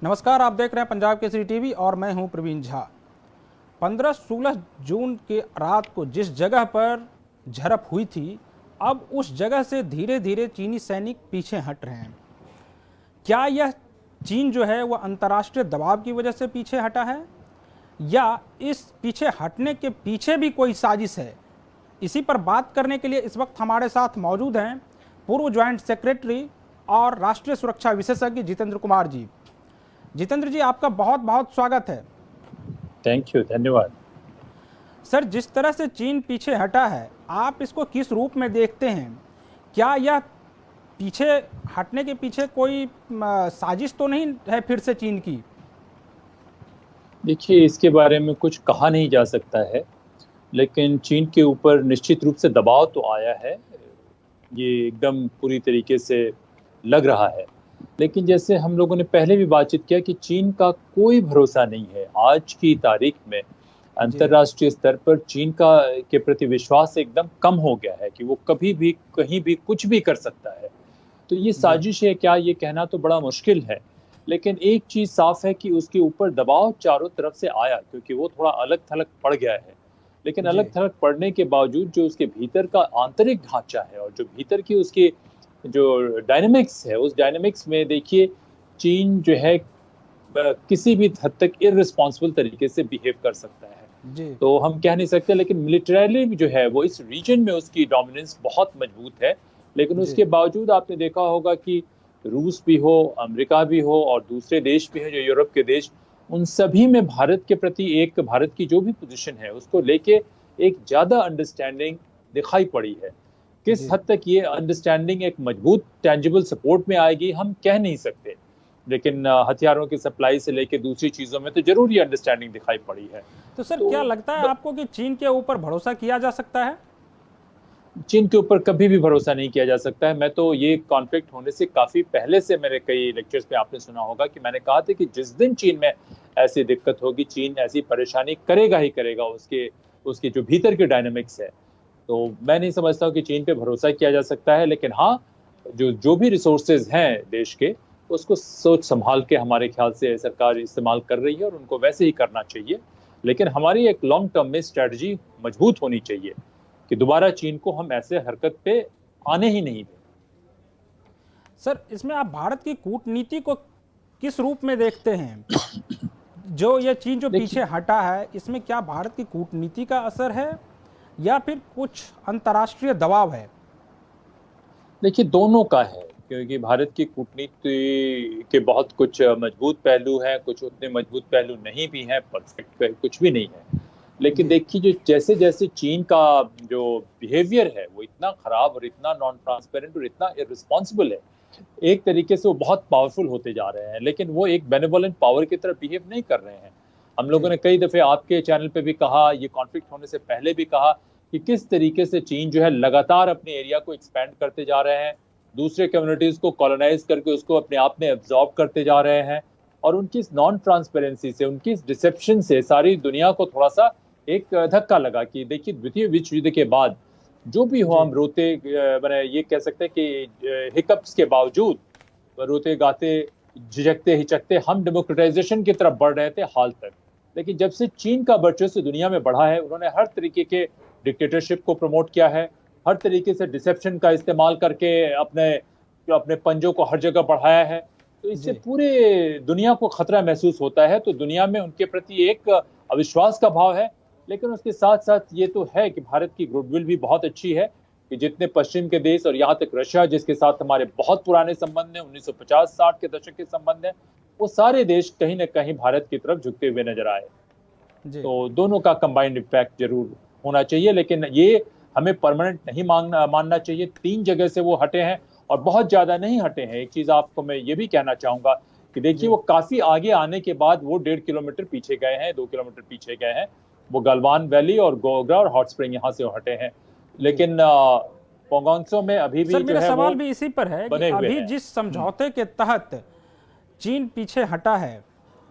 नमस्कार, आप देख रहे हैं पंजाब केसरी टीवी और मैं हूं प्रवीण झा। 15-16 जून के रात को जिस जगह पर झड़प हुई थी, अब उस जगह से धीरे धीरे चीनी सैनिक पीछे हट रहे हैं। क्या यह चीन जो है वह अंतर्राष्ट्रीय दबाव की वजह से पीछे हटा है या इस पीछे हटने के पीछे भी कोई साजिश है? इसी पर बात करने के लिए इस वक्त हमारे साथ मौजूद हैं पूर्व ज्वाइंट सेक्रेटरी और राष्ट्रीय सुरक्षा विशेषज्ञ जितेंद्र कुमार जी। जितेंद्र जी, आपका बहुत बहुत स्वागत है। थैंक यू, धन्यवाद। सर, जिस तरह से चीन पीछे हटा है, आप इसको किस रूप में देखते हैं? क्या यह पीछे हटने के पीछे कोई साजिश तो नहीं है फिर से चीन की? देखिए, इसके बारे में कुछ कहा नहीं जा सकता है, लेकिन चीन के ऊपर निश्चित रूप से दबाव तो आया है। ये एकदम पूरी तरीके से लग रहा है। लेकिन जैसे हम लोगों ने पहले भी बातचीत किया कि चीन का कोई भरोसा नहीं है। आज की तारीख में अंतर्राष्ट्रीय स्तर पर चीन का के प्रति विश्वास एकदम कम हो गया है कि वो कभी भी कहीं भी कुछ भी कर सकता है। तो ये साजिश है क्या, ये कहना तो बड़ा मुश्किल है। लेकिन एक चीज साफ है कि उसके ऊपर दबाव चारों तरफ से आया, क्योंकि वो थोड़ा अलग थलग पड़ गया है। लेकिन अलग थलग पड़ने के बावजूद जो उसके भीतर का आंतरिक ढांचा है और जो भीतर की उसकी जो डायनेमिक्स है, उस डायनेमिक्स में देखिए चीन जो है किसी भी हद तक इररिस्पॉन्सिबल तरीके से बिहेव कर सकता है। तो हम कह नहीं सकते, लेकिन मिलिटरीली जो है वो इस रीजन में उसकी डोमिनेंस बहुत मजबूत है। लेकिन उसके बावजूद आपने देखा होगा कि रूस भी हो, अमेरिका भी हो और दूसरे देश भी हैं जो यूरोप के देश, उन सभी में भारत के प्रति एक भारत की जो भी पोजीशन है उसको लेके एक ज्यादा अंडरस्टैंडिंग दिखाई पड़ी है। किस हद तक ये अंडरस्टैंडिंग एक मजबूत टेंजिबल सपोर्ट में आएगी हम कह नहीं सकते, लेकिन हथियारों की सप्लाई से लेके दूसरी चीजों में तो जरूर ये अंडरस्टैंडिंग दिखाई पड़ी है। तो सर, क्या लगता है आपको कि चीन के ऊपर भरोसा किया जा सकता है? चीन के ऊपर कभी भी भरोसा नहीं किया जा सकता है। मैं तो ये कॉन्फ्लिक्ट होने से काफी पहले से मेरे कई लेक्चर्स पे आपने सुना होगा कि मैंने कहा था कि जिस दिन चीन में ऐसी दिक्कत होगी, चीन ऐसी परेशानी करेगा ही करेगा, उसके जो भीतर के डायनेमिक्स है। तो मैं नहीं समझता हूँ कि चीन पे भरोसा किया जा सकता है। लेकिन हाँ, जो भी रिसोर्सेज हैं देश के, उसको सोच संभाल के हमारे ख्याल से सरकार इस्तेमाल कर रही है और उनको वैसे ही करना चाहिए। लेकिन हमारी एक लॉन्ग टर्म में स्ट्रैटेजी मजबूत होनी चाहिए कि दोबारा चीन को हम ऐसे हरकत पे आने ही नहीं दें। सर, इसमें आप भारत की कूटनीति को किस रूप में देखते हैं? जो ये चीन जो पीछे हटा है, इसमें क्या भारत की कूटनीति का असर है या फिर कुछ अंतर्राष्ट्रीय दबाव है? देखिए, दोनों का है, क्योंकि भारत की कूटनीति के बहुत कुछ मजबूत पहलू हैं, कुछ उतने मजबूत पहलू नहीं भी हैं, परफेक्ट कुछ भी नहीं है। लेकिन देखिए, जो जैसे जैसे चीन का जो बिहेवियर है वो इतना खराब और इतना नॉन ट्रांसपेरेंट और इतना इररिस्पॉन्सिबल है, एक तरीके से वो बहुत पावरफुल होते जा रहे हैं, लेकिन वो एक बेनेवोलेंट पावर की तरह बिहेव नहीं कर रहे हैं। हम लोगों ने कई दफे आपके चैनल पे भी कहा, ये कॉन्फ्लिक्ट होने से पहले भी कहा कि किस तरीके से चीन जो है लगातार अपने एरिया को एक्सपैंड करते जा रहे हैं, दूसरे कम्युनिटीज को कॉलोनाइज करके उसको अपने आप में एब्जॉर्ब करते जा रहे हैं। और उनकी इस नॉन ट्रांसपेरेंसी से, उनकी इस डिसेप्शन से सारी दुनिया को थोड़ा सा एक धक्का लगा कि देखिए, द्वितीय विश्व युद्ध के बाद जो भी हो, हम रोते, मैंने ये कह सकते हैं कि हिकअप्स के बावजूद, रोते गाते झिझकते हिचकते हम डेमोक्रेटाइजेशन की तरफ बढ़ रहे थे हाल तक। लेकिन जब से चीन का वर्चस्व दुनिया में बढ़ा है, उन्होंने हर तरीके के डिक्टेटरशिप को प्रमोट किया है, हर तरीके से डिसेप्शन का इस्तेमाल करके अपने पंजों को हर जगह बढ़ाया है। तो इससे पूरे दुनिया को खतरा महसूस होता है। तो दुनिया में उनके प्रति एक अविश्वास का भाव है। लेकिन उसके साथ साथ ये तो है कि भारत की गुडविल भी बहुत अच्छी है कि जितने पश्चिम के देश और यहाँ तक रशिया, जिसके साथ हमारे बहुत पुराने संबंध हैं, 1950-60 के दशक के संबंध हैं, वो सारे देश कहीं ना कहीं भारत की तरफ झुकते हुए नजर आए। तो दोनों का कंबाइंड इम्पैक्ट जरूर होना चाहिए, लेकिन ये हमें परमानेंट नहीं मानना चाहिए। 3 जगह से वो हटे हैं और बहुत ज्यादा नहीं हटे हैं। एक चीज आपको मैं ये भी कहना चाहूंगा कि देखिए, वो काफी आगे आने के बाद वो 1.5 किलोमीटर पीछे गए हैं, 2 किलोमीटर पीछे गए हैं। वो गलवान वैली और गोग्रा और हॉट स्प्रिंग यहाँ से हटे हैं। लेकिन पोंगोंगसो में अभी भी सर, मेरा सवाल भी इसी पर है कि अभी जिस समझौते के तहत चीन पीछे हटा है,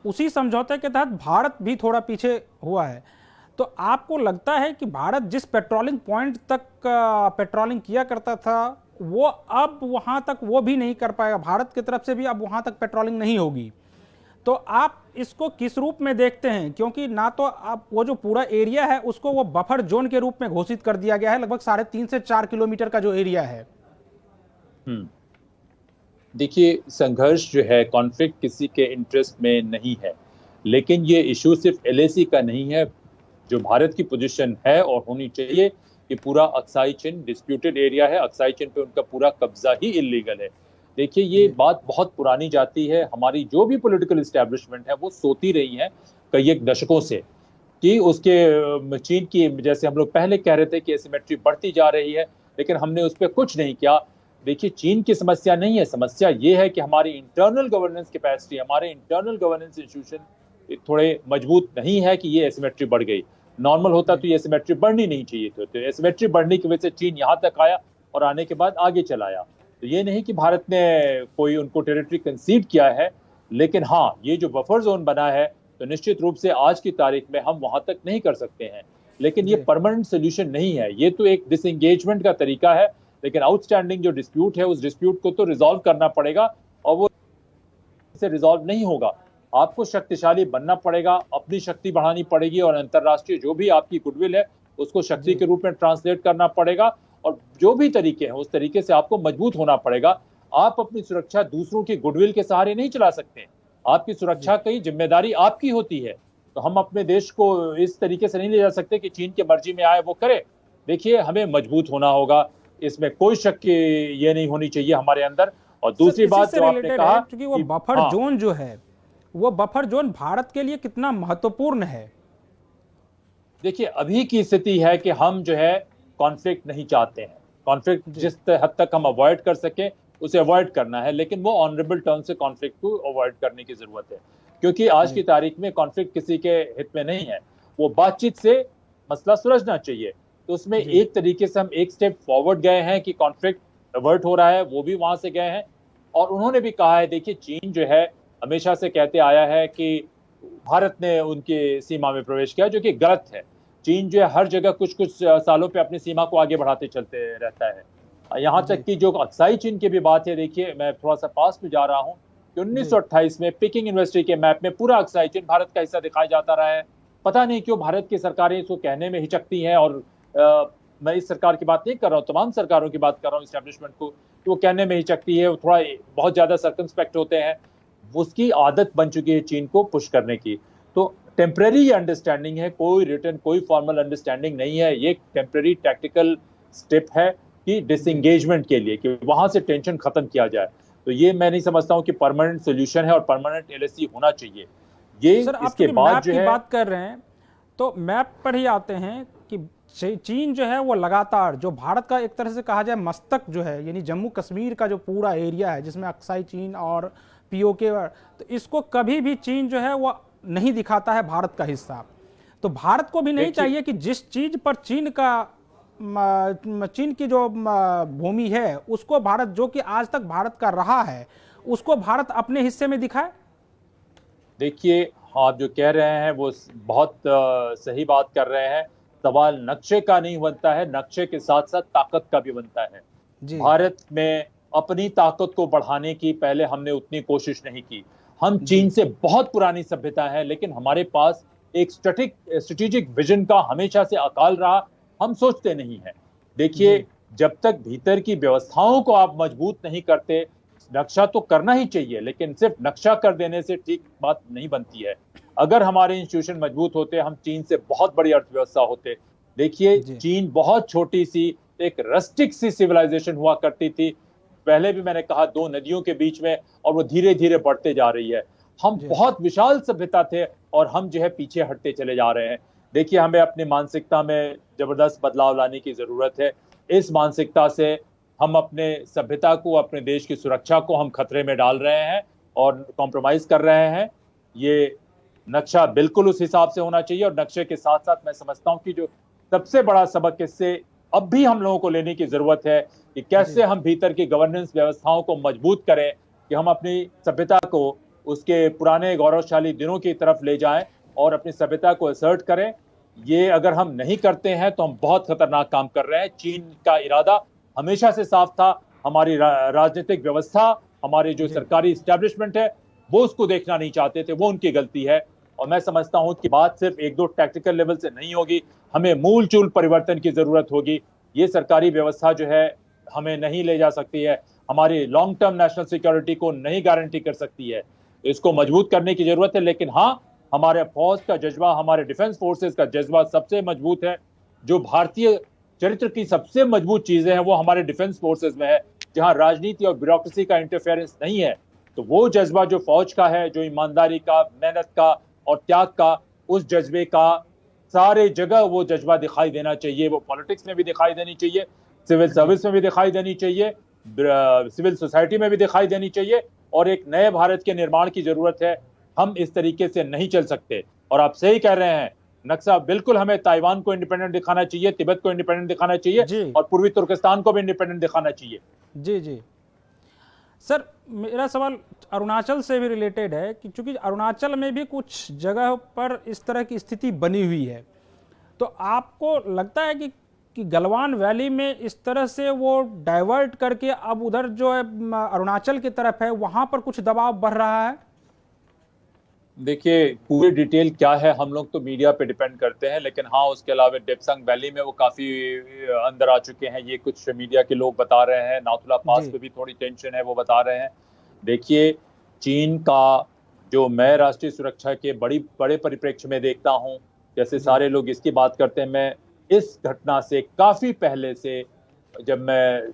उसी समझौते के तहत भारत भी थोड़ा पीछे हुआ है। तो आपको लगता है कि भारत जिस पेट्रोलिंग पॉइंट तक पेट्रोलिंग किया करता था, वो अब वहां तक वो भी नहीं कर पाएगा? भारत की तरफ से भी अब वहां तक पेट्रोलिंग नहीं होगी। तो आप इसको किस रूप में देखते हैं, क्योंकि ना तो आप वो जो पूरा एरिया है उसको वो बफर जोन के रूप में घोषित कर दिया गया है, लगभग 3.5 से 4 किलोमीटर का जो एरिया है। देखिए, संघर्ष जो है, कॉन्फ्लिक्ट किसी के इंटरेस्ट में नहीं है, लेकिन ये इशू सिर्फ एलएसी का नहीं है। जो भारत की पोजीशन है और होनी चाहिए कि पूरा अक्साई चिन डिस्प्यूटेड एरिया है, अक्साई चिन पे उनका पूरा कब्जा ही इलीगल है। देखिए, ये बात बहुत पुरानी जाती है, हमारी जो भी पॉलिटिकल एस्टैब्लिशमेंट है वो सोती रही है कई एक दशकों से कि उसके चीन की, जैसे हम लोग पहले कह रहे थे कि एसिमेट्री बढ़ती जा रही है, लेकिन हमने उस पर कुछ नहीं किया। देखिए, चीन की समस्या नहीं है, समस्या ये है कि हमारी इंटरनल गवर्नेंस कैपेसिटी, हमारे इंटरनल गवर्नेंस इंस्टीट्यूशन थोड़े मजबूत नहीं है कि ये एसिमेट्री बढ़ गई। नॉर्मल होता तो ये एसिमेट्री बढ़नी नहीं चाहिए थी, तो एसिमेट्री बढ़ने की वजह से चीन यहाँ तक आया और आने के बाद आगे चला आया। तो ये नहीं कि भारत ने कोई उनको टेरिटरी कंसीड किया है, लेकिन हाँ, ये जो बफर जोन बना है तो निश्चित रूप से आज की तारीख में हम वहां तक नहीं कर सकते हैं, लेकिन ये परमानेंट सोल्यूशन नहीं है। ये तो एक डिसएंगेजमेंट का तरीका है, लेकिन आउटस्टैंडिंग जो डिस्प्यूट है उस डिस्प्यूट को तो रिजॉल्व करना पड़ेगा, और वो से रिजॉल्व नहीं होगा। आपको शक्तिशाली बनना पड़ेगा, अपनी शक्ति बढ़ानी पड़ेगी, और अंतरराष्ट्रीय जो भी आपकी गुडविल है उसको शक्ति के रूप में ट्रांसलेट करना पड़ेगा, और जो भी तरीके हैं उस तरीके से आपको मजबूत होना पड़ेगा। आप अपनी सुरक्षा दूसरों की गुडविल के सहारे नहीं चला सकते। आपकी सुरक्षा की जिम्मेदारी आपकी होती है। तो हम अपने देश को इस तरीके से नहीं ले जा सकते कि चीन के मर्जी में आए वो करे। देखिए, हमें मजबूत होना होगा, इसमें कोई शक ये नहीं होनी चाहिए हमारे अंदर। और दूसरी बात जो आपने कहा, क्योंकि वो बफर जोन जो है, वो बफर जोन भारत के लिए कितना महत्वपूर्ण है। देखिए, अभी की स्थिति है कि हम जो है कॉन्फ्लिक्ट नहीं चाहते हैं। कॉन्फ्लिक्ट जिस हद तक हम अवॉइड कर सके उसे अवॉइड करना है, लेकिन वो ऑनरेबल टर्म से कॉन्फ्लिक्ट को अवॉइड करने की जरूरत है, क्योंकि आज की तारीख में कॉन्फ्लिक्ट किसी के हित में नहीं है। वो बातचीत से मसला सुलझना चाहिए। तो उसमें एक तरीके से हम एक स्टेप फॉरवर्ड गए हैं कि कॉन्फ्लिक्ट अवर्ट हो रहा है, वो भी वहां से गए हैं। और उन्होंने भी कहा है, देखिए, चीन जो है हमेशा से कहते आया है कि भारत ने उनकी सीमा में प्रवेश किया, जो कि गलत है। चीन जो है हर जगह कुछ कुछ सालों पे अपनी सीमा को आगे बढ़ाते चलते रहता है। यहाँ तक कि जो अक्साई चीन की भी बात है, देखिए, मैं थोड़ा सा पास में जा रहा हूँ कि 1928 में पिकिंग यूनिवर्सिटी के मैप में पूरा अक्साई चीन भारत का हिस्सा दिखाया जाता रहा है। पता नहीं क्यों भारत की सरकारें इसको कहने में हिचकती हैं, और मैं इस सरकार की बात नहीं कर रहा हूँ, तमाम सरकारों की बात कर रहा हूँ, इस्टेब्लिशमेंट को, कि वो कहने में हिचकती है, वो थोड़ा बहुत ज्यादा सर्कमस्पेक्ट होते हैं। उसकी आदत बन चुकी है चीन को पुश करने की। तो टेम्पररी अंडरस्टैंडिंग है, कोई रिटर्न, कोई फॉर्मल अंडरस्टैंडिंग नहीं है। ये टेम्पररी टैक्टिकल स्टेप है कि डिसएंगेजमेंट के लिए, कि वहां से टेंशन खत्म किया जाए। तो ये मैं नहीं समझता हूं कि परमानेंट सोल्यूशन है और परमानेंट एलएसी होना चाहिए। ये सर, इसके बाद जो है, बात कर रहे हैं तो मैप पर ही आते हैं कि चीन जो है वो लगातार, जो भारत का एक तरह से कहा जाए मस्तक जो है, यानी जम्मू कश्मीर का जो पूरा एरिया है जिसमें अक्साई चीन और पीओके, तो इसको कभी भी चीन जो है वो नहीं दिखाता है भारत का हिस्सा। तो भारत को भी नहीं चाहिए कि जिस चीज पर चीन की जो भूमि है उसको भारत, जो कि आज तक भारत का रहा है, उसको भारत अपने हिस्से में दिखाए। देखिए, आप जो कह रहे हैं वो बहुत सही बात कर रहे हैं। सवाल नक्शे का नहीं बनता है, नक्शे के साथ साथ ताकत का भी बनता है। भारत में अपनी ताकत को बढ़ाने की पहले हमने उतनी कोशिश नहीं की। हम चीन से बहुत पुरानी सभ्यता है, लेकिन हमारे पास एक स्ट्रेटेजिक विजन का हमेशा से अकाल रहा। हम सोचते नहीं है। देखिए, जब तक भीतर की व्यवस्थाओं को आप मजबूत नहीं करते, नक्शा तो करना ही चाहिए, लेकिन सिर्फ नक्शा कर देने से ठीक बात नहीं बनती है। अगर हमारे इंस्टीट्यूशन मजबूत होते, हम चीन से बहुत बड़ी अर्थव्यवस्था होते। देखिए, चीन बहुत छोटी सी एक रस्टिक सी सिविलाइजेशन हुआ करती थी, पहले भी मैंने कहा, 2 नदियों के बीच में, और वो धीरे धीरे बढ़ते जा रही है। हम बहुत विशाल सभ्यता थे और हम जो है पीछे हटते चले जा रहे हैं। देखिए, हमें अपनी मानसिकता में जबरदस्त बदलाव लाने की जरूरत है। इस मानसिकता से हम अपने सभ्यता को, अपने देश की सुरक्षा को हम खतरे में डाल रहे हैं और कॉम्प्रोमाइज कर रहे हैं। ये नक्शा बिल्कुल उस हिसाब से होना चाहिए, और नक्शे के साथ साथ मैं समझता हूं कि जो सबसे बड़ा सबक इससे अब भी हम लोगों को लेने की जरूरत है कि कैसे हम भीतर की गवर्नेंस व्यवस्थाओं को मजबूत करें, कि हम अपनी सभ्यता को उसके पुराने गौरवशाली दिनों की तरफ ले जाएं और अपनी सभ्यता को असर्ट करें। ये अगर हम नहीं करते हैं तो हम बहुत खतरनाक काम कर रहे हैं। चीन का इरादा हमेशा से साफ था। हमारी राजनीतिक व्यवस्था, हमारे जो सरकारी इस्टेब्लिशमेंट है, वो उसको देखना नहीं चाहते थे, वो उनकी गलती है। और मैं समझता हूं कि बात सिर्फ एक दो टैक्टिकल लेवल से नहीं होगी, हमें मूल चूल परिवर्तन की जरूरत होगी। ये सरकारी व्यवस्था जो है हमें नहीं ले जा सकती है, हमारी लॉन्ग टर्म नेशनल सिक्योरिटी को नहीं गारंटी कर सकती है। इसको मजबूत करने की जरूरत है, लेकिन हाँ, हमारे फौज का जज्बा, हमारे डिफेंस फोर्सेस का जज्बा सबसे मजबूत है। जो भारतीय चरित्र की सबसे मजबूत चीजें हैं वो हमारे डिफेंस फोर्सेस में है, जहां राजनीति और ब्यूरोक्रेसी का इंटरफेरेंस नहीं है। तो वो जज्बा जो फौज का है, जो ईमानदारी का, मेहनत का और त्याग का, उस जज्बे का सारे जगह वो जज्बा दिखाई देना चाहिए। वो पॉलिटिक्स में भी दिखाई देनी चाहिए, सिविल सर्विस में भी दिखाई देनी चाहिए, सिविल सोसाइटी में भी दिखाई देनी चाहिए। और एक नए भारत के निर्माण की जरूरत है। हम इस तरीके से नहीं चल सकते। और आप सही कह रहे हैं नक्शा, बिल्कुल हमें ताइवान को इंडिपेंडेंट दिखाना चाहिए, तिब्बत को इंडिपेंडेंट दिखाना चाहिए जी और पूर्वी तुर्किस्तान को भी इंडिपेंडेंट दिखाना चाहिए। जी जी सर, मेरा सवाल अरुणाचल से भी रिलेटेड है कि चूंकि अरुणाचल में भी कुछ जगह पर इस तरह की स्थिति बनी हुई है, तो आपको लगता है कि गलवान वैली में इस तरह से वो डाइवर्ट करके अब उधर जो है अरुणाचल की तरफ है वहां पर कुछ दबाव बढ़ रहा है? देखिए, पूरी डिटेल क्या है हम लोग तो मीडिया पे डिपेंड करते हैं, लेकिन हाँ, उसके अलावा डेप्सांग वैली में वो काफी अंदर आ चुके हैं, ये कुछ मीडिया के लोग बता रहे हैं। नाथुला पास पे भी थोड़ी टेंशन है, वो बता रहे हैं। देखिए, चीन का जो मैं राष्ट्रीय सुरक्षा के बड़े परिप्रेक्ष्य में देखता हूँ, जैसे सारे लोग इसकी बात करते हैं, मैं इस घटना से काफी पहले से, जब मैं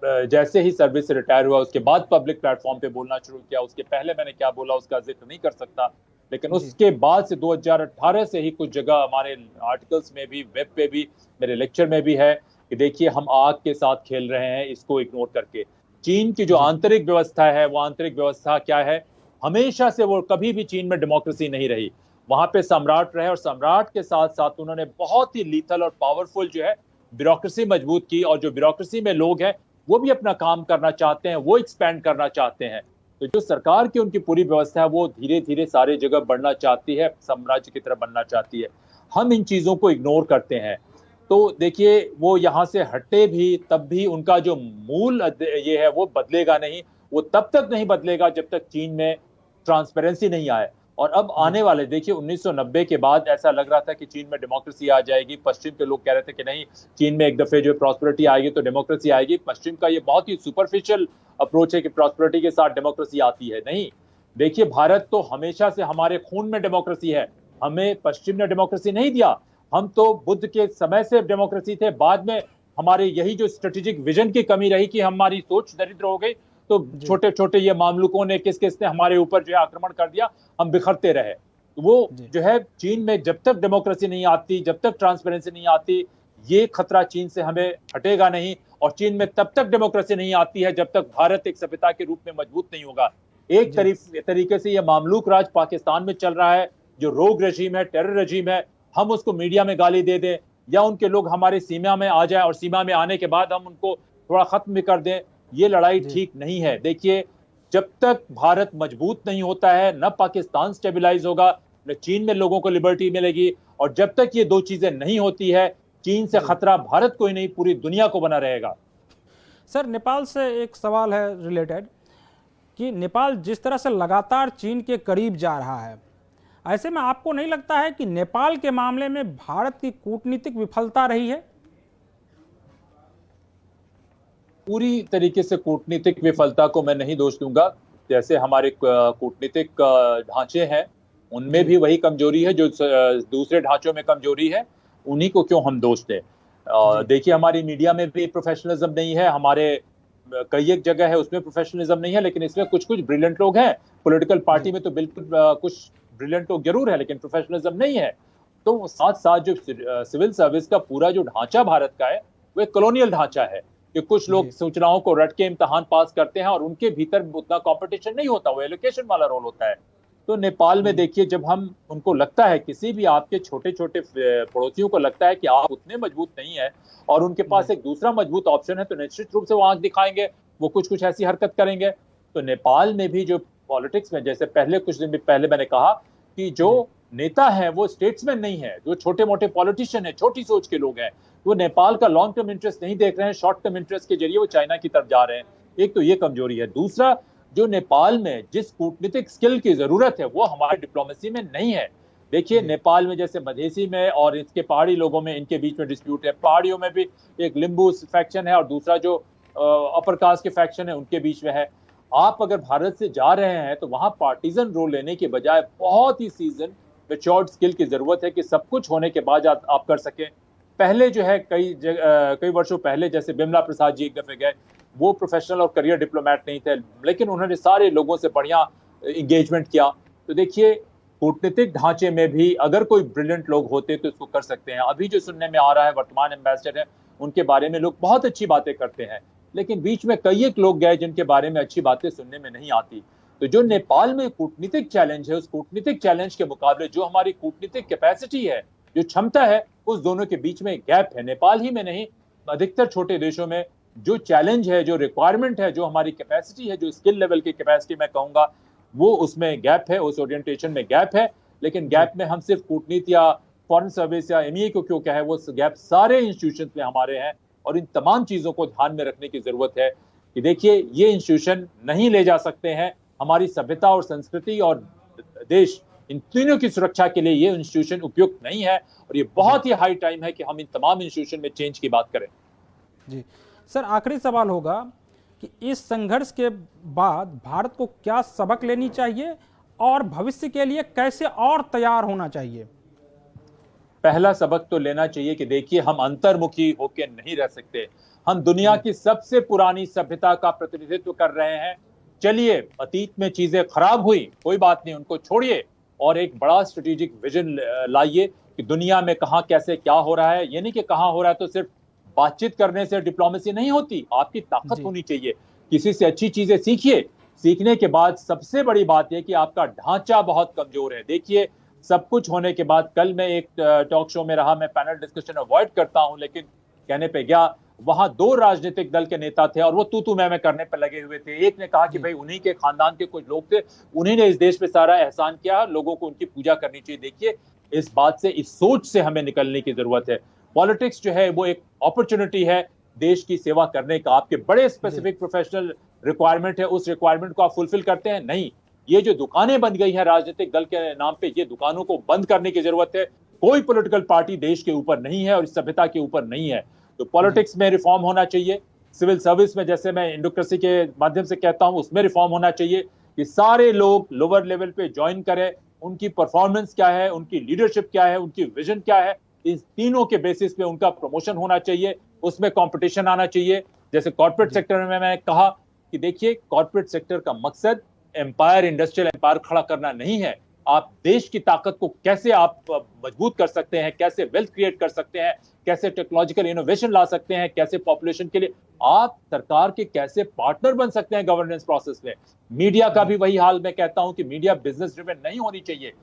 जैसे ही सर्विस से रिटायर हुआ उसके बाद पब्लिक प्लेटफॉर्म पे बोलना शुरू किया, उसके पहले मैंने क्या बोला उसका जिक्र नहीं कर सकता, लेकिन उसके बाद से 2018 से ही कुछ जगह हमारे आर्टिकल्स में भी, वेब पे भी, मेरे लेक्चर में भी है कि देखिए हम आग के साथ खेल रहे हैं इसको इग्नोर करके। चीन की जो आंतरिक व्यवस्था है, वो आंतरिक व्यवस्था क्या है, हमेशा से वो कभी भी चीन में डेमोक्रेसी नहीं रही। वहां पे सम्राट रहे और सम्राट के साथ साथ उन्होंने बहुत ही लीथल और पावरफुल जो है ब्यूरोक्रेसी मजबूत की, और जो ब्यूरोक्रेसी में लोग हैं वो भी अपना काम करना चाहते हैं, वो एक्सपैंड करना चाहते हैं। तो जो सरकार की उनकी पूरी व्यवस्था है वो धीरे धीरे सारे जगह बढ़ना चाहती है, साम्राज्य की तरह बनना चाहती है। हम इन चीजों को इग्नोर करते हैं। तो देखिए, वो यहाँ से हटे भी तब भी उनका जो मूल ये है वो बदलेगा नहीं। वो तब तक नहीं बदलेगा जब तक चीन में ट्रांसपेरेंसी नहीं आए। और अब आने वाले, देखिए 1990 के बाद ऐसा लग रहा था कि चीन में डेमोक्रेसी आ जाएगी। पश्चिम के लोग कह रहे थे कि नहीं, चीन में एक दफे जो प्रॉस्पेरिटी आएगी तो डेमोक्रेसी आएगी। पश्चिम का ये बहुत ही सुपरफिशियल अप्रोच है कि प्रॉस्पेरिटी के साथ डेमोक्रेसी आती है। नहीं, देखिए भारत तो हमेशा से हमारे खून में डेमोक्रेसी है। हमें पश्चिम ने डेमोक्रेसी नहीं दिया, हम तो बुद्ध के समय से डेमोक्रेसी थे। बाद में हमारे यही जो स्ट्रेटेजिक विजन की कमी रही कि हमारी सोच दरिद्र हो गई, तो छोटे छोटे ये मामलुकों ने किस किस ने हमारे ऊपर जो है आक्रमण कर दिया, हम बिखरते रहे। वो जो है चीन में जब तक डेमोक्रेसी नहीं आती, जब तक ट्रांसपेरेंसी नहीं आती, ये खतरा चीन से हमें हटेगा नहीं। और चीन में तब तक डेमोक्रेसी नहीं आती है जब तक भारत एक सभ्यता के रूप में मजबूत नहीं होगा। एक तरीके से ये मामलूक राज पाकिस्तान में चल रहा है, जो रोग रजीम है, टेरर रजीम है। हम उसको मीडिया में गाली दे दें या उनके लोग हमारे सीमा में आ जाए और सीमा में आने के बाद हम उनको थोड़ा खत्म भी कर दें, ये लड़ाई ठीक नहीं है। देखिए, जब तक भारत मजबूत नहीं होता है, न पाकिस्तान स्टेबलाइज होगा, न चीन में लोगों को लिबर्टी मिलेगी। और जब तक ये दो चीजें नहीं होती है, चीन से खतरा भारत को ही नहीं पूरी दुनिया को बना रहेगा। सर, नेपाल से एक सवाल है रिलेटेड कि नेपाल जिस तरह से लगातार चीन के करीब जा रहा है, ऐसे में आपको नहीं लगता है कि नेपाल के मामले में भारत की कूटनीतिक विफलता रही है? पूरी तरीके से कूटनीतिक विफलता को मैं नहीं दोष दूंगा। जैसे हमारे कूटनीतिक ढांचे हैं, उनमें भी वही कमजोरी है जो दूसरे ढांचों में कमजोरी है, उन्हीं को क्यों हम दोष दें। देखिए, हमारी मीडिया में भी प्रोफेशनलिज्म नहीं है, हमारे कई एक जगह है उसमें प्रोफेशनलिज्म नहीं है, लेकिन इसमें कुछ कुछ ब्रिलियंट लोग हैं। पॉलिटिकल पार्टी में तो बिल्कुल कुछ ब्रिलियंट लोग जरूर है, लेकिन प्रोफेशनलिज्म नहीं है। तो साथ साथ जो सिविल सर्विस का पूरा जो ढांचा भारत का है, वो एक कॉलोनियल ढांचा है कि कुछ लोग सूचनाओं को रट के इम्तिहान पास करते हैं और उनके भीतर उतना कंपटीशन नहीं होता, वो एलोकेशन वाला रोल होता है। तो नेपाल में देखिए, जब हम उनको लगता है, किसी भी आपके छोटे छोटे पड़ोसियों को लगता है कि आप उतने मजबूत नहीं है और उनके पास एक दूसरा मजबूत ऑप्शन है, तो निश्चित रूप से वो आंख दिखाएंगे, वो कुछ कुछ ऐसी हरकत करेंगे। तो नेपाल में भी जो पॉलिटिक्स में, जैसे कुछ दिन पहले मैंने कहा कि जो नेता है वो स्टेट्समैन नहीं है, जो छोटे मोटे पॉलिटिशियन है, छोटी सोच के लोग हैं, वो नेपाल का लॉन्ग टर्म इंटरेस्ट नहीं देख रहे हैं, शॉर्ट टर्म इंटरेस्ट के जरिए वो चाइना की तरफ जा रहे हैं। एक तो ये कमजोरी है। दूसरा, जो नेपाल में जिस कूटनीतिक स्किल की जरूरत है वो हमारे डिप्लोमेसी में नहीं है। देखिए नेपाल में जैसे मधेसी में और इसके पहाड़ी लोगों में इनके बीच में डिस्प्यूट है, पहाड़ियों में भी एक लिम्बू फैक्शन है और दूसरा जो अपर कास्ट के फैक्शन है उनके बीच में है। आप अगर भारत से जा रहे हैं तो वहां पार्टीजन रोल लेने के बजाय बहुत ही सीजन मेच्योर्ड स्किल की जरूरत है कि सब कुछ होने के बाद आप कर सकें। पहले जो है कई वर्षों पहले जैसे बिमला प्रसाद जी एक दफे गए, वो प्रोफेशनल और करियर डिप्लोमेट नहीं थे, लेकिन उन्होंने सारे लोगों से बढ़िया इंगेजमेंट किया। तो देखिए कूटनीतिक ढांचे में भी अगर कोई ब्रिलियंट लोग होते तो इसको कर सकते हैं। अभी जो सुनने में आ रहा है वर्तमान एम्बेसडर है उनके बारे में लोग बहुत अच्छी बातें करते हैं, लेकिन बीच में कई एक लोग गए जिनके बारे में अच्छी बातें सुनने में नहीं आती। तो जो नेपाल में कूटनीतिक चैलेंज है, उस कूटनीतिक चैलेंज के मुकाबले जो हमारी कूटनीतिक कैपेसिटी है, जो क्षमता है, उस दोनों के बीच में गैप है। नेपाल ही में नहीं, अधिकतर छोटे देशों में जो चैलेंज है, जो रिक्वायरमेंट है, जो हमारी कैपेसिटी है, जो स्किल लेवल की कैपेसिटी मैं कहूंगा, वो उसमें गैप है, उस ओरिएंटेशन में गैप है। लेकिन गैप में हम सिर्फ कूटनीति या फॉरेन सर्विस या एमईए को क्यों कहे, वो गैप सारे इंस्टीट्यूशंस में हमारे हैं और इन तमाम चीजों को ध्यान में रखने की जरूरत है कि देखिए ये इंस्टीट्यूशन नहीं ले जा सकते हैं हमारी सभ्यता और संस्कृति और देश, इन तीनों की सुरक्षा के लिए ये इंस्टीट्यूशन उपयुक्त नहीं है और ये बहुत ही हाई टाइम है कि हम इन तमाम इंस्टीट्यूशन में चेंज की बात करें। जी सर, आखिरी सवाल होगा कि इस संघर्ष के बाद भारत को क्या सबक लेनी चाहिए और भविष्य के लिए कैसे और तैयार होना चाहिए? पहला सबक तो लेना चाहिए कि देखिए हम अंतर्मुखी होकर नहीं रह सकते। हम दुनिया की सबसे पुरानी सभ्यता का प्रतिनिधित्व कर रहे हैं। चलिए अतीत में चीजें खराब हुई, कोई बात नहीं, उनको छोड़िए और एक बड़ा स्ट्रेटेजिक विजन लाइए कि दुनिया में कहां कैसे क्या हो रहा है। ये नहीं कि कहां हो रहा है तो सिर्फ बातचीत करने से डिप्लोमेसी नहीं होती, आपकी ताकत होनी चाहिए। किसी से अच्छी चीजें सीखिए, सीखने के बाद सबसे बड़ी बात यह कि आपका ढांचा बहुत कमजोर है। देखिए सब कुछ होने के बाद, कल मैं एक टॉक शो में रहा, मैं पैनल डिस्कशन अवॉइड करता हूं लेकिन कहने पे गया, वहां दो राजनीतिक दल के नेता थे और वो तू मैं करने पे लगे हुए थे। एक ने कहा कि भाई उन्हीं के खानदान के कुछ लोग थे, उन्हीं ने इस देश पे सारा एहसान किया, लोगों को उनकी पूजा करनी चाहिए। देखिए इस बात से, इस सोच से हमें निकलने की जरूरत है। पॉलिटिक्स जो है वो एक अपॉर्चुनिटी है देश की सेवा करने का। आपके बड़े स्पेसिफिक प्रोफेशनल रिक्वायरमेंट है, उस रिक्वायरमेंट को आप फुलफिल करते हैं नहीं। ये जो दुकानें बन गई है राजनीतिक दल के नाम पे, ये दुकानों को बंद करने की जरूरत है। कोई पॉलिटिकल पार्टी देश के ऊपर नहीं है और इस सभ्यता के ऊपर नहीं है। तो पॉलिटिक्स में रिफॉर्म होना चाहिए, सिविल सर्विस में जैसे मैं इंडोक्रेसी के माध्यम से कहता हूं उसमें रिफॉर्म होना चाहिए कि सारे लोग लोअर लेवल पे ज्वाइन करें, उनकी परफॉर्मेंस क्या है, उनकी लीडरशिप क्या है, उनकी विजन क्या है, इस तीनों के बेसिस पे उनका प्रमोशन होना चाहिए। उसमें कंपटीशन आना चाहिए। जैसे कॉर्पोरेट सेक्टर में मैं कहा कि देखिए कॉर्पोरेट सेक्टर का मकसद एम्पायर, इंडस्ट्रियल एम्पायर खड़ा करना नहीं है। आप देश की ताकत को कैसे आप मजबूत कर सकते हैं, कैसे वेल्थ क्रिएट कर सकते हैं, कैसे टेक्नोलॉजिकल इनोवेशन ला सकते हैं, कैसे पॉपुलेशन के लिए आप सरकार के कैसे पार्टनर बन सकते हैं गवर्नेंस प्रोसेस में। मीडिया का भी वही हाल, मैं कहता हूं कि मीडिया बिजनेस ड्रिवन नहीं होनी चाहिए।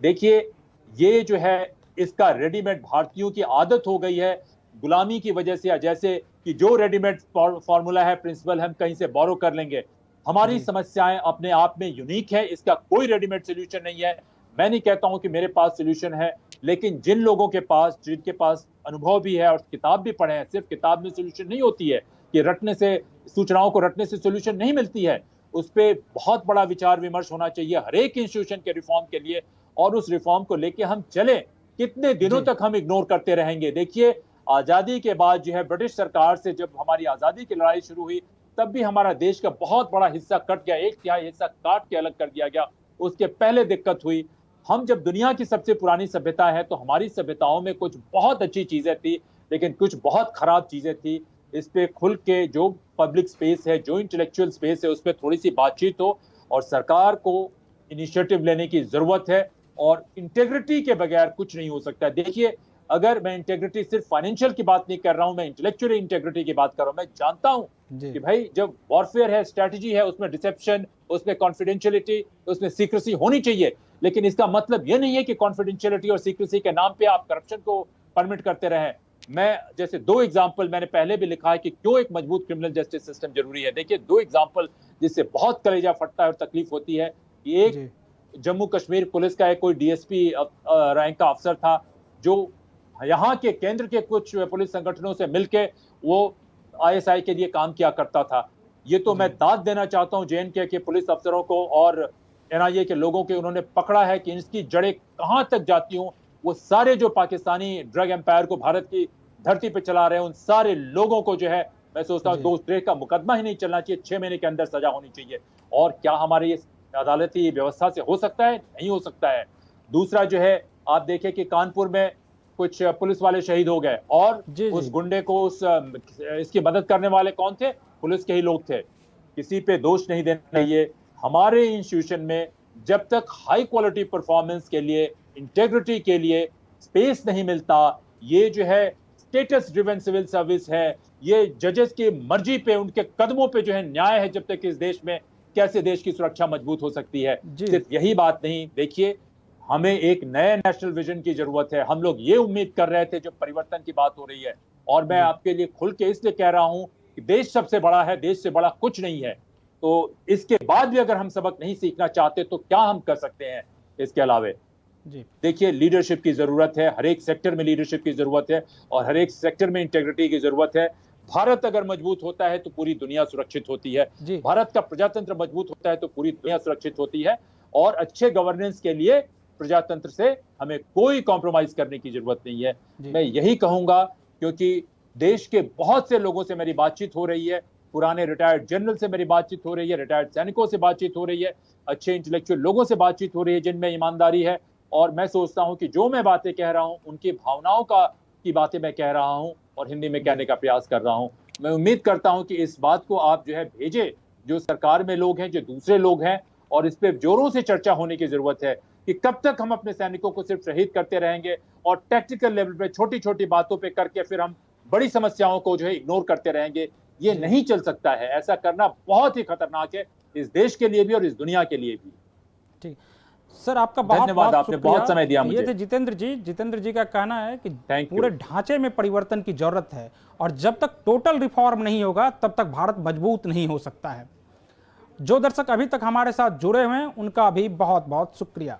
देखिए ये जो है इसका रेडीमेड भारतीयों की आदत हो गई है गुलामी की वजह से, जैसे कि जो रेडीमेड फॉर्मूला है, प्रिंसिपल हम कहीं से बोरो कर लेंगे। हमारी समस्याएं अपने आप में यूनिक है, इसका कोई रेडीमेड सोल्यूशन नहीं है। मैं नहीं कहता हूं कि मेरे पास सोल्यूशन है, लेकिन जिन लोगों के पास, जिनके पास अनुभव भी है और किताब भी पढ़े हैं, सिर्फ किताब में सोल्यूशन नहीं होती है कि रटने से, सूचनाओं को रटने से सोल्यूशन नहीं मिलती है। उस पर बहुत बड़ा विचार विमर्श होना चाहिए हर एक इंस्टीट्यूशन के रिफॉर्म के लिए, और उस रिफॉर्म को लेके हम चले। कितने दिनों तक हम इग्नोर करते रहेंगे? देखिए आजादी के बाद जो है ब्रिटिश सरकार से जब हमारी आजादी की लड़ाई शुरू हुई तब भी हमारा देश का बहुत बड़ा हिस्सा कट गया, 1/3 हिस्सा काट के अलग कर दिया गया। उसके पहले दिक्कत हुई। हम जब दुनिया की सबसे पुरानी सभ्यता है तो हमारी सभ्यताओं में कुछ बहुत अच्छी चीजें थी लेकिन कुछ बहुत खराब चीजें थी। इस पे खुल के जो पब्लिक स्पेस है, जो इंटेलेक्चुअल स्पेस है, उस पर थोड़ी सी बातचीत हो और सरकार को इनिशिएटिव लेने की जरूरत है। और इंटेग्रिटी के बगैर कुछ नहीं हो सकता। देखिए अगर मैं इंटेग्रिटी सिर्फ फाइनेंशियल की बात नहीं कर रहा हूं, मैं इंटेलेक्चुअल इंटेग्रिटी की बात कर रहा हूं। मैं जानता हूं कि भाई जब वॉरफेयर है, स्ट्रैटेजी है, उसमें डिसेप्शन, उसमें कॉन्फिडेंशियलिटी, उसमें सीक्रेसी होनी चाहिए। लेकिन इसका मतलब यह नहीं है कि कॉन्फिडेंशियलिटी और सीक्रेसी के नाम पे आप करप्शन को परमिट करते रहें। मैं जैसे 2 एग्जाम्पल मैंने पहले भी लिखा है कि क्यों एक मजबूत क्रिमिनल जस्टिस सिस्टम जरूरी है। देखिए 2 एग्जाम्पल जिससे बहुत कलेजा फटता है और तकलीफ होती है। एक जम्मू कश्मीर पुलिस का एक कोई डीएसपी रैंक का अफसर था जो यहाँ के केंद्र के कुछ पुलिस संगठनों से मिलके वो आईएसआई के लिए काम किया करता था। ये तो मैं दाद देना चाहता हूं जेएनके के पुलिस अफसरों को और एनआईए के लोगों के, उन्होंने पकड़ा है कि इसकी जड़ें कहां तक जाती हूं। वो सारे जो पाकिस्तानी ड्रग एम्पायर को भारत की धरती पे चला रहे हैं, उन सारे लोगों को जो है मैं सोचता हूं जी। 2 का मुकदमा ही नहीं चलना चाहिए, 6 महीने के अंदर सजा होनी चाहिए। और क्या हमारे इस अदालती व्यवस्था से हो सकता है? नहीं हो सकता है। दूसरा जो है, आप देखें कि कानपुर में कुछ पुलिस वाले शहीद हो गए और जी, उस जी। गुंडे को इसकी मदद करने वाले कौन थे? पुलिस के ही लोग थे। किसी पे दोष नहीं देना चाहिए। हमारे इंस्टीट्यूशन में जब तक हाई क्वालिटी परफॉर्मेंस के लिए, इंटेग्रिटी के लिए स्पेस नहीं मिलता, ये जो है स्टेटस ड्रिवन सिविल सर्विस है, ये जजेस की मर्जी पे, उनके कदमों पे जो है न्याय है, जब तक इस देश में कैसे देश की सुरक्षा मजबूत हो सकती है। जी। सिर्फ यही बात नहीं, देखिए हमें एक नए नेशनल विजन की जरूरत है। हम लोग ये उम्मीद कर रहे थे जब परिवर्तन की बात हो रही है, और मैं आपके लिए खुल के इसलिए कह रहा हूं कि देश सबसे बड़ा है, देश से बड़ा कुछ नहीं है। तो इसके बाद भी अगर हम सबक नहीं सीखना चाहते तो क्या हम कर सकते हैं इसके अलावे? जी। देखिए, लीडरशिप की जरूरत है, हर एक सेक्टर में लीडरशिप की जरूरत है और हर एक सेक्टर में इंटेग्रिटी की जरूरत है। भारत अगर मजबूत होता है तो पूरी दुनिया सुरक्षित होती है। जी। भारत का प्रजातंत्र मजबूत होता है तो पूरी दुनिया सुरक्षित होती है। और अच्छे गवर्नेंस के लिए प्रजातंत्र से हमें कोई कॉम्प्रोमाइज करने की जरूरत नहीं है। जी। मैं यही कहूंगा, क्योंकि देश के बहुत से लोगों से मेरी बातचीत हो रही है, पुराने रिटायर्ड जनरल से मेरी बातचीत हो रही है, रिटायर्ड सैनिकों से बातचीत हो रही है, अच्छे इंटेलेक्चुअल लोगों से बातचीत हो रही है जिनमें ईमानदारी है। और मैं सोचता हूं कि जो मैं बातें कह रहा हूं, उनकी भावनाओं की बातें मैं कह रहा हूं और हिंदी में कहने का प्रयास कर रहा हूं। मैं उम्मीद करता हूं कि इस बात को आप जो है भेजे, जो सरकार में लोग हैं, जो दूसरे लोग हैं, और इस पे जोरों से चर्चा होने की जरूरत है कि कब तक हम अपने सैनिकों को सिर्फ शहीद करते रहेंगे और टैक्टिकल लेवल पे छोटी छोटी बातों पे करके फिर हम बड़ी समस्याओं को जो है इग्नोर करते रहेंगे। ये नहीं चल सकता है। ऐसा करना बहुत ही खतरनाक है, इस देश के लिए भी और इस दुनिया के लिए भी। ठीक सर, आपका बहुत धन्यवाद, बहुत आपने बहुत समय दिया ये मुझे। थे जितेंद्र जी का कहना है कि Thank you। पूरे ढांचे में परिवर्तन की जरूरत है और जब तक टोटल रिफॉर्म नहीं होगा तब तक भारत मजबूत नहीं हो सकता है। जो दर्शक अभी तक हमारे साथ जुड़े हुए हैं उनका भी बहुत बहुत शुक्रिया।